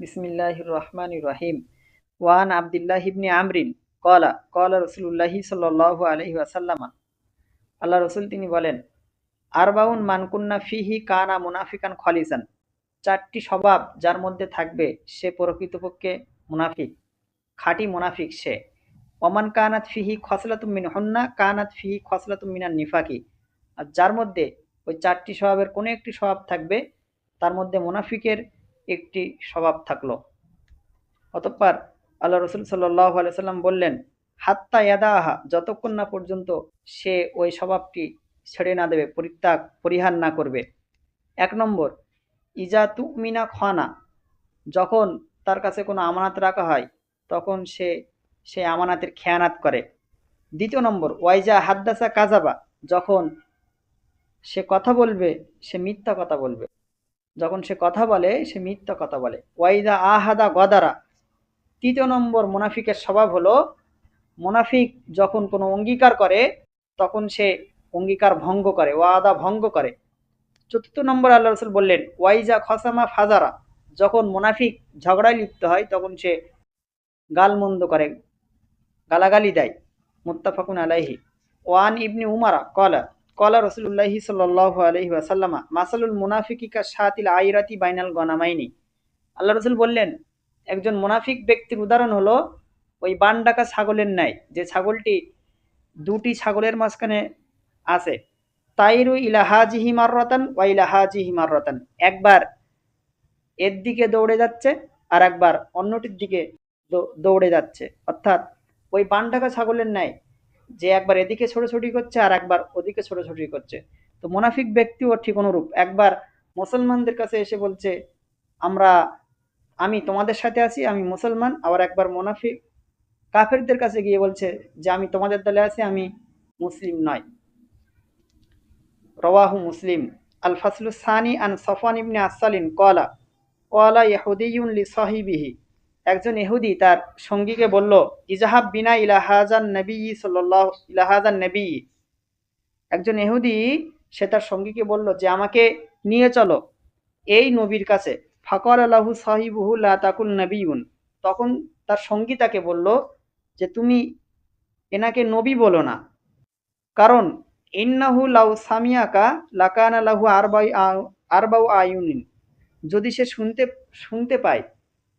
বিসমিল্লাহির রহমানির রহিম। ওয়ান আব্দুল্লাহ ইবনে আমরিন ক্বালা ক্বালা রাসূলুল্লাহি সাল্লাল্লাহু আলাইহি ওয়াসাল্লাম। আল্লাহ রসুল তিনি বলেন, আরবাউন মান কুন্না ফিহি কানা মুনাফিকান খলিসান। চারটি স্বভাব যার মধ্যে থাকবে সে প্রকৃতপক্ষে মুনাফিক, খাঁটি মুনাফিক সে। ওমান কানাত ফিহি খসলাতুম মিনহুন্না কানাত ফিহি খসলাতুম মিনান নিফাকি। আর যার মধ্যে ওই চারটি স্বভাবের কোনো একটি স্বভাব থাকবে তার মধ্যে মুনাফিকের একটি স্বভাব থাকলো। অতঃপর আল্লাহ রসুল সাল্লাল্লাহু আলাইহি সাল্লাম বললেন, হাত্তা ইয়াদাহা, যতক্ষণ না পর্যন্ত সে ওই স্বভাবটি ছেড়ে না দেবে, পরিহার না করবে। এক নম্বর, ইজা তুমিনা খানা, যখন তার কাছে কোনো আমানত রাখা হয় তখন সে আমানাতের খেয়ানাত করে। দ্বিতীয় নম্বর, ওয়াইজা হাদ্দাসা কাজাবা, যখন সে কথা বলবে সে মিথ্যা কথা বলবে, যখন সে কথা বলে সে মিথ্যা কথা বলে। ওয়াইদা আহাদা গদারা, তৃতীয় নম্বর মুনাফিকের স্বভাব হলো, মুনাফিক যখন কোনো অঙ্গীকার করে তখন সে অঙ্গীকার ভঙ্গ করে, ওয়াদা ভঙ্গ করে। চতুর্থ নম্বর আল্লাহ রসুল বললেন, ওয়াইজা খসামা ফাজারা, যখন মুনাফিক ঝগড়ায় লিপ্ত হয় তখন সে গালমন্দ করে, গালাগালি দেয়। মুত্তাফাকুন আলাইহি। ওয়ান ইবনি উমারা কলা কলা রসুল্লাহি সাল্লাল্লাহু আলাইহি ওয়াসাল্লামা মাসালুল মুনাফিকি কা শাতিল আইরাতি বাইনাল গনামাইনি। আল্লাহ রসুল বললেন, একজন মুনাফিক ব্যক্তির উদাহরণ হলো ওই বান ডাকা ছাগলের ন্যায়, যে ছাগলটি দুটি ছাগলের মাঝখানে আছে। তাইরু ইলাহাজিহি মাররাতান ওয়া ইলাহাজিহি মাররাতান, একবার এর দিকে দৌড়ে যাচ্ছে আর একবার অন্যটির দিকে দৌড়ে যাচ্ছে। অর্থাৎ ওই বান ডাকা ছাগলের ন্যায়, যে একবার এদিকে ছোটাছুটি করছে আর একবার ওদিকে ছোটাছুটি করছে। তো মুনাফিক ব্যক্তিও ঠিক অনুরূপ, একবার মুসলমানদের কাছে এসে বলছে আমি তোমাদের সাথে আছি, আমি মুসলমান, আবার একবার মুনাফিক কাফেরদের কাছে গিয়ে বলছে যে আমি তোমাদের দলে আছি, আমি মুসলিম নয়। রওয়াহু মুসলিম। আল ফাসলু সানি আন সফওয়ান ইবনে আসালিন ক্বালা ক্বালা ইহুদিয়ুন লিসাহিবিহি, একজন ইহুদি তার সঙ্গীকে বলল, ইজাহাব বিনা ইলা হাযান নবী সাল্লাল্লাহু ইলা হাযান নবী। একজন ইহুদি সে তার সঙ্গীকে বলল যে আমাকে নিয়ে চলো এই নবীর কাছে। ফাকালা লাহু সাহিবুহু লা তাকুল নবিয়ুন, তখন তার সঙ্গী তাকে বলল যে তুমি এনাকে নবী বলো না, কারণ ইন্নাহু লাউ সামিয়াকা লাকানা লাহু আরবাউ আয়ুনিন, যদি সে শুনতে পায়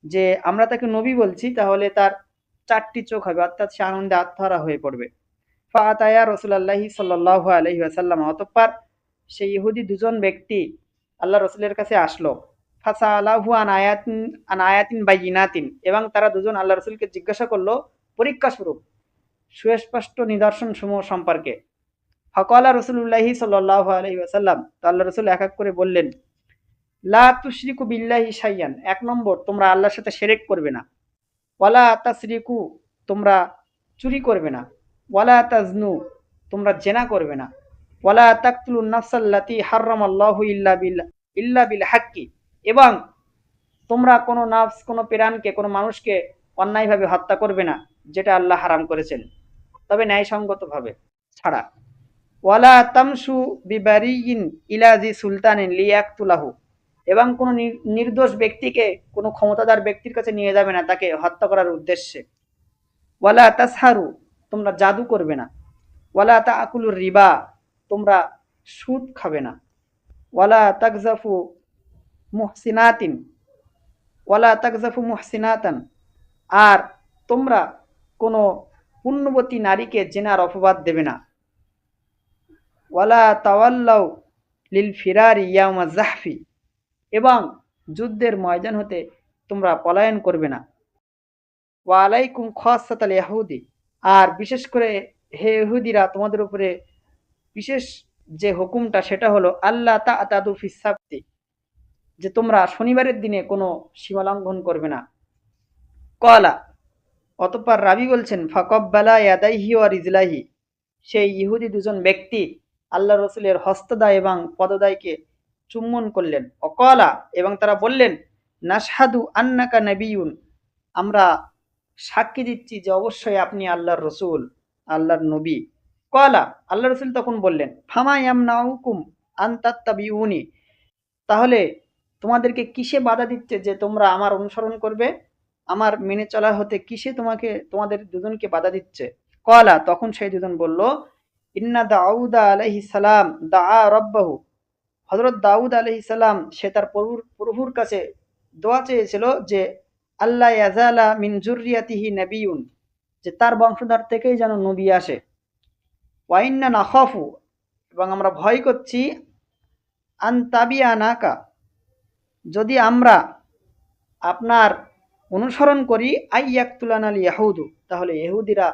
যে আমরা তাকে নবী বলছি তাহলে তার চারটি চোখ হবে, অর্থাৎ সে আনন্দে আত্মহারা হয়ে পড়বে। ফাআতায়া রাসূলুল্লাহি সাল্লাল্লাহু আলাইহি ওয়াসাল্লাম, অতঃপর সেই ইহুদি দুজন ব্যক্তি আল্লাহ রসুলের কাছে আসলো। ফাসালাহু আন আয়াতিন বাইয়িনাতিন, এবং তারা দুজন আল্লাহ রসুলকে জিজ্ঞাসা করলো পরীক্ষা স্বরূপ সুস্পষ্ট নিদর্শন সমূহ সম্পর্কে। ফাকালা রাসূলুল্লাহি সাল্লাল্লাহু আলাইহি ওয়াসাল্লাম, তো আল্লাহ রসুল এক এক করে বললেন, লা তুশরিকু বিল্লাহি শাইয়ান, এক নম্বর তোমরা আল্লাহর সাথে শিরক করবে না। ওয়ালা তাসরিকু, তোমরা চুরি করবে না। ওয়ালা তাজনু, তোমরা জেনা করবে না। ওয়ালা তাকতুলুন নাফসাল্লাতী হারামাল্লাহু ইল্লা বিল হাক্কি, এবং তোমরা কোনো নাফস, কোনো প্রাণকে, কোনো মানুষকে অন্যায়ভাবে হত্যা করবে না, যেটা আল্লাহ হারাম করেছেন, তবে ন্যায়সঙ্গতভাবে ছাড়া। ওয়ালা তামশু বিবারিয়িন ইলা জি সুলতানিন লিয়াকতুলাহু, এবং কোনো নির্দোষ ব্যক্তিকে কোনো ক্ষমতাদার ব্যক্তির কাছে নিয়ে যাবে না তাকে হত্যা করার উদ্দেশ্যে। ওয়ালা তাসহারু, তোমরা জাদু করবে না। ওয়ালা তাকুলুর রিবা, তোমরা সুদ খাবে না। ওয়ালা তাকজাফু মুহসিনাতিন ওয়ালা তাকজাফু মুহসিনাতান, আর তোমরা কোনো পুণ্যবতী নারীকে জেনার অপবাদ দেবে না। ওয়ালা তাওয়াল্লাউ লিল ফিরারি ইয়াউমা জাহফি, এবং যুদ্ধের ময়দান হতে তোমরা পলায়ন করবে না। ওয়া আলাইকুম খাসাতাল ইহুদি, আর বিশেষ করে হে ইহুদিরা, তোমাদের উপরে বিশেষ যে হুকুমটা সেটা হলো আল্লাহ তা'তাদু ফিস সাবতি, যে তোমরা শনিবারের দিনে কোনো সীমালঙ্ঘন করবে না। কলা, অতঃপর রাবি বলছেন, ফাকাব্বালা ইয়াদাইহি ওয়া রিজলাহি, সেই ইহুদি দুজন ব্যক্তি আল্লাহ রসুলের হস্তদ্বয় এবং পদদ্বয়কে চুম্বন করলেন। অকলা, এবং তারা বললেন, নাশহাদু আন্নাকা নবিয়ুন, আমরা সাক্ষী দিচ্ছি যে অবশ্যই আপনি আল্লাহর রসুল, আল্লাহর নবী। কলা, আল্লাহ রসুল তখন বললেন, ফামা ইয়ামনাউকুম আন তাত্তাবিউনি, তাহলে তোমাদেরকে কিসে বাধা দিচ্ছে যে তোমরা আমার অনুসরণ করবে, আমার মেনে চলা হতে কিসে তোমাদের দুজনকে বাধা দিচ্ছে? কলা, তখন সেই দুজন বলল, ইন্না দাউদা আলাইহিস সালাম দাআ রাব্বাহু, হযরত দাউদ আলাইহিস সালাম সে তার প্রভুর কাছে দোয়া চেয়েছিল যে আল্লাহ ইয়াজালা মিন যুররিয়াতিহি নাবিয়্যুন, যে তার বংশধর থেকেই যেন নবী আসে। ওয়া ইন্না নাখাফু, এবং আমরা ভয় করছি, আন তাবিয়ানাকা, যদি আমরা আপনার অনুসরণ করি, আইয়াকতুলানাল ইয়াহুদু, তাহলে ইহুদিরা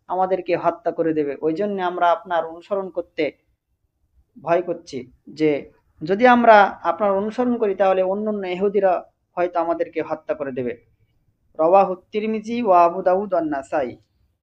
আমাদেরকে হত্যা করে দেবে। ওই জন্য আমরা আপনার অনুসরণ করতে ভয় করছি, যে যদি আমরা আপনার অনুসরণ করি তাহলে অন্যান্য ইহুদিরা হয়তো আমাদেরকে হত্যা করে দেবে। রওয়াহু তিরমিজি ওয়া আবু দাউদ ওয়ান নাসাই।